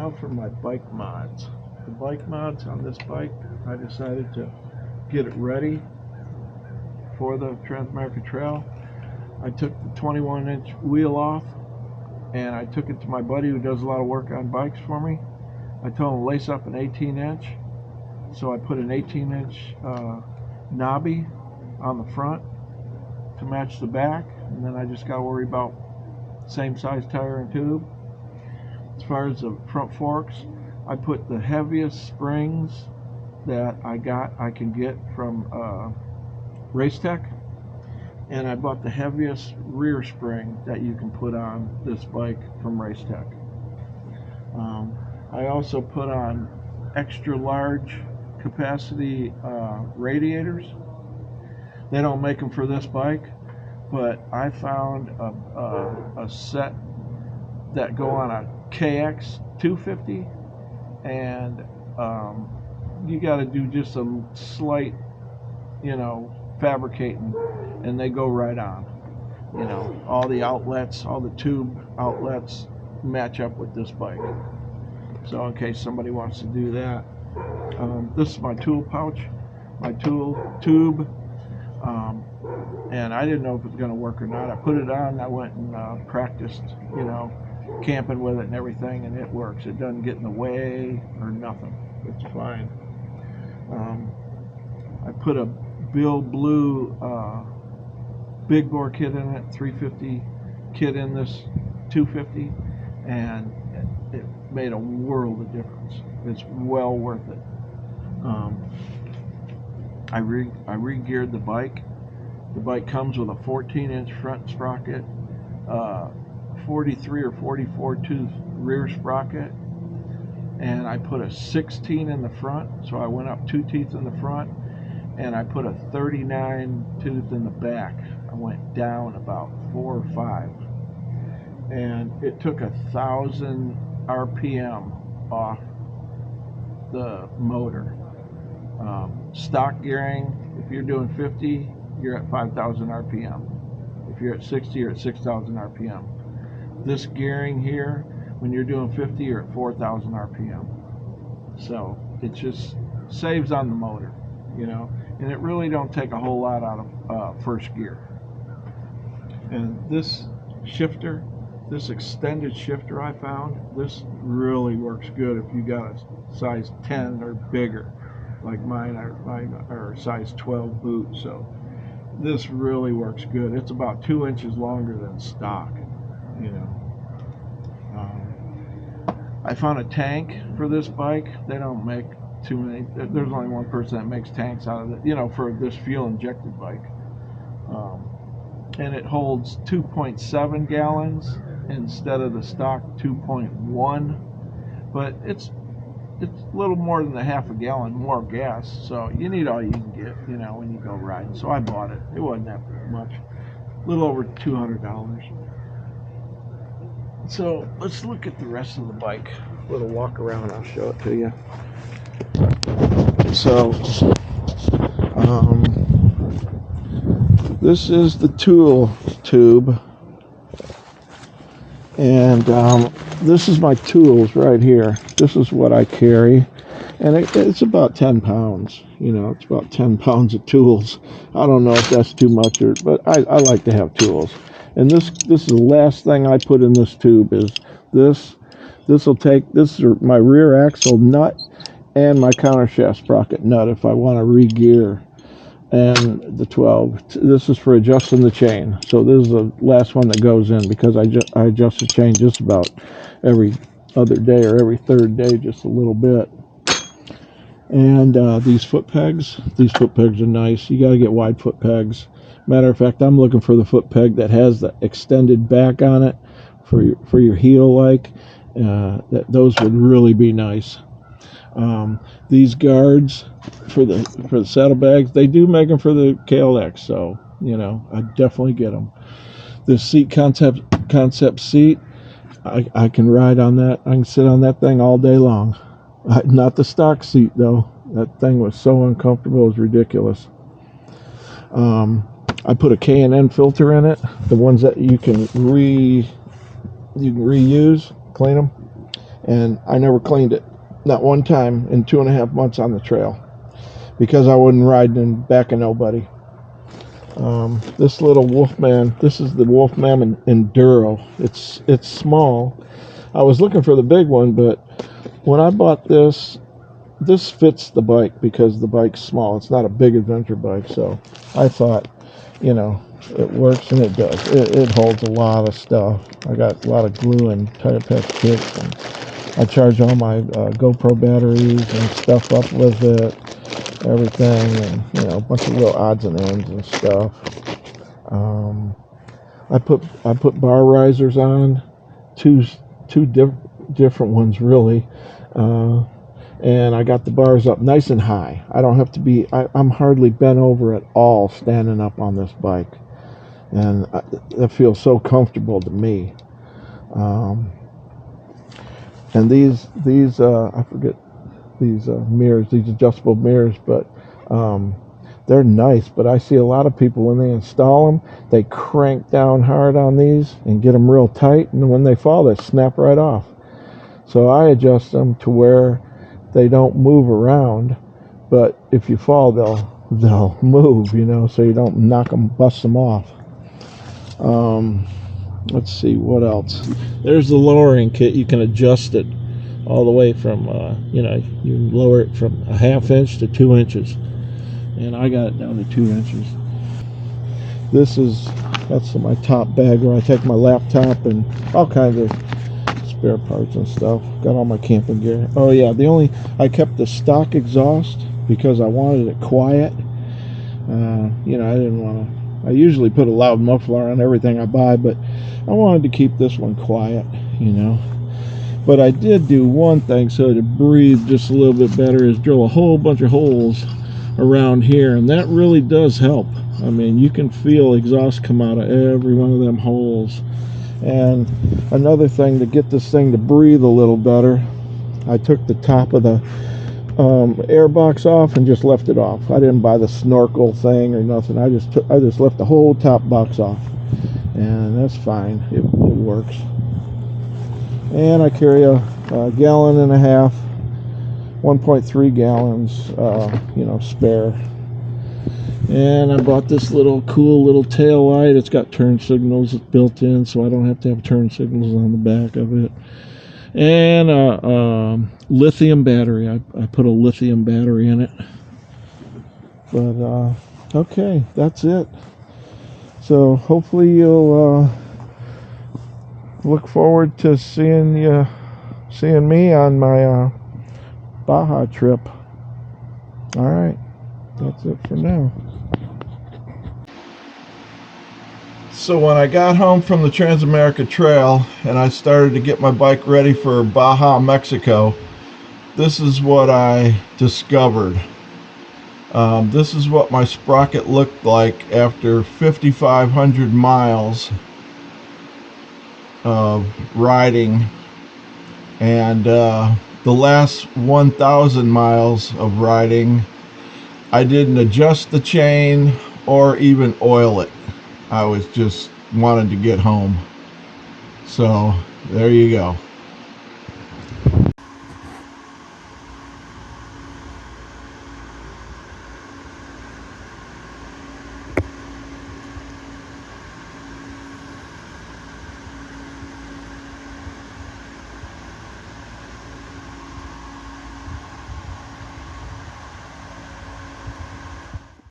Now for my bike mods. The bike mods on this bike, I decided to get it ready for the Transamerica Trail. I took the 21-inch wheel off and I took it to my buddy who does a lot of work on bikes for me. I told him to lace up an 18-inch. So I put an 18-inch knobby on the front to match the back, and then I just got to worry about same size tire and tube. As far as the front forks, I put the heaviest springs that I can get from Racetech, and I bought the heaviest rear spring that you can put on this bike from Racetech. I also put on extra large capacity radiators. They don't make them for this bike, but I found a set that go on a KX 250, and you got to do just some slight, fabricating, and they go right on. All the outlets, all the tube outlets match up with this bike. So in case somebody wants to do that, this is my tool pouch, my tool tube, and I didn't know if it was going to work or not. I put it on, I went and practiced, camping with it and everything, and it works. It doesn't get in the way or nothing. It's fine. I put a Bill Blue big bore kit in it, 350 kit in this 250, and it made a world of difference. It's well worth it. I re-geared the bike. The bike comes with a 14-inch front sprocket, 43 or 44 tooth rear sprocket, and I put a 16 in the front, so I went up 2 teeth in the front, and I put a 39 tooth in the back. I went down about 4 or 5, and it took 1,000 RPM off the motor. Stock gearing, if you're doing 50, you're at 5,000 RPM. If you're at 60, you're at 6,000 RPM. This gearing here, when you're doing 50, you're at 4,000 RPM. So it just saves on the motor, and it really don't take a whole lot out of first gear. And this shifter, this extended shifter I found, this really works good if you got a size 10 or bigger, like mine are size 12 boot. So this really works good. It's about 2 inches longer than stock, I found a tank for this bike. They don't make too many. There's only one person that makes tanks out of it, for this fuel injected bike. And it holds 2.7 gallons instead of the stock 2.1, but it's a little more than a half a gallon more gas, so you need all you can get, when you go riding. So I bought it. It wasn't that much, a little over $200. So let's look at the rest of the bike. A little walk around, I'll show it to you. So this is the tool tube, and this is my tools right here. This is what I carry, and it's about 10 pounds. It's about 10 pounds of tools. I don't know if that's too much, but I like to have tools. And this is the last thing I put in this tube is this. This is my rear axle nut and my countershaft sprocket nut if I want to re-gear. And the 12. This is for adjusting the chain. So this is the last one that goes in because I adjust the chain just about every other day or every third day, just a little bit. And these foot pegs are nice. You got to get wide foot pegs. Matter of fact, I'm looking for the foot peg that has the extended back on it for your heel, those would really be nice. These guards for the saddlebags, they do make them for the KLX, so I definitely get them. The seat concept seat, I can ride on that. I can sit on that thing all day long. Not the stock seat though. That thing was so uncomfortable, it was ridiculous. I put a K&N filter in it, the ones that you can reuse, clean them. and I never cleaned it, not one time in 2.5 months on the trail, because I wasn't riding in back of nobody. This little Wolfman, this is the Wolfman Enduro. It's small. I was looking for the big one, but when I bought this fits the bike because the bike's small. It's not a big adventure bike, so I thought, you know, it works, and it does. It holds a lot of stuff. I got a lot of glue and tire patch kits, and I charge all my GoPro batteries and stuff up with it, everything, and you know, a bunch of little odds and ends and stuff. I put bar risers on, two different ones really, and I got the bars up nice and high. I don't have to be. I'm hardly bent over at all standing up on this bike, and it feels so comfortable to me. And these I forget these mirrors, these adjustable mirrors, but they're nice. But I see a lot of people when they install them, they crank down hard on these and get them real tight, and when they fall, they snap right off. So I adjust them to where they don't move around, but if you fall, they'll move, you know, so you don't bust them off. Let's see what else. There's the lowering kit. You can adjust it all the way from you know, you can lower it from a 1/2 inch to 2 inches, and I got it down to 2 inches. That's my top bag where I take my laptop and all kinds of spare parts and stuff. Got all my camping gear. Oh yeah, I kept the stock exhaust because I wanted it quiet. You know, I didn't want to. I usually put a loud muffler on everything I buy, but I wanted to keep this one quiet, you know. But I did do one thing so to breathe just a little bit better, is drill a whole bunch of holes around here, and that really does help. I mean, you can feel exhaust come out of every one of them holes. And another thing to get this thing to breathe a little better, I took the top of the air box off and just left it off. I didn't buy the snorkel thing or nothing. I just left the whole top box off, and that's fine. It works. And I carry a 1.5 gallon, 1.3 gallons, you know, spare. And I bought this cool little tail light. It's got turn signals built in, so I don't have to have turn signals on the back of it. And lithium battery. I put a lithium battery in it. But okay, that's it. So hopefully you'll look forward to seeing me on my Baja trip. All right, that's it for now. So when I got home from the Transamerica Trail and I started to get my bike ready for Baja, Mexico, this is what I discovered. This is what my sprocket looked like after 5,500 miles of riding, and the last 1,000 miles of riding, I didn't adjust the chain or even oil it. I was just wanted to get home. So there you go.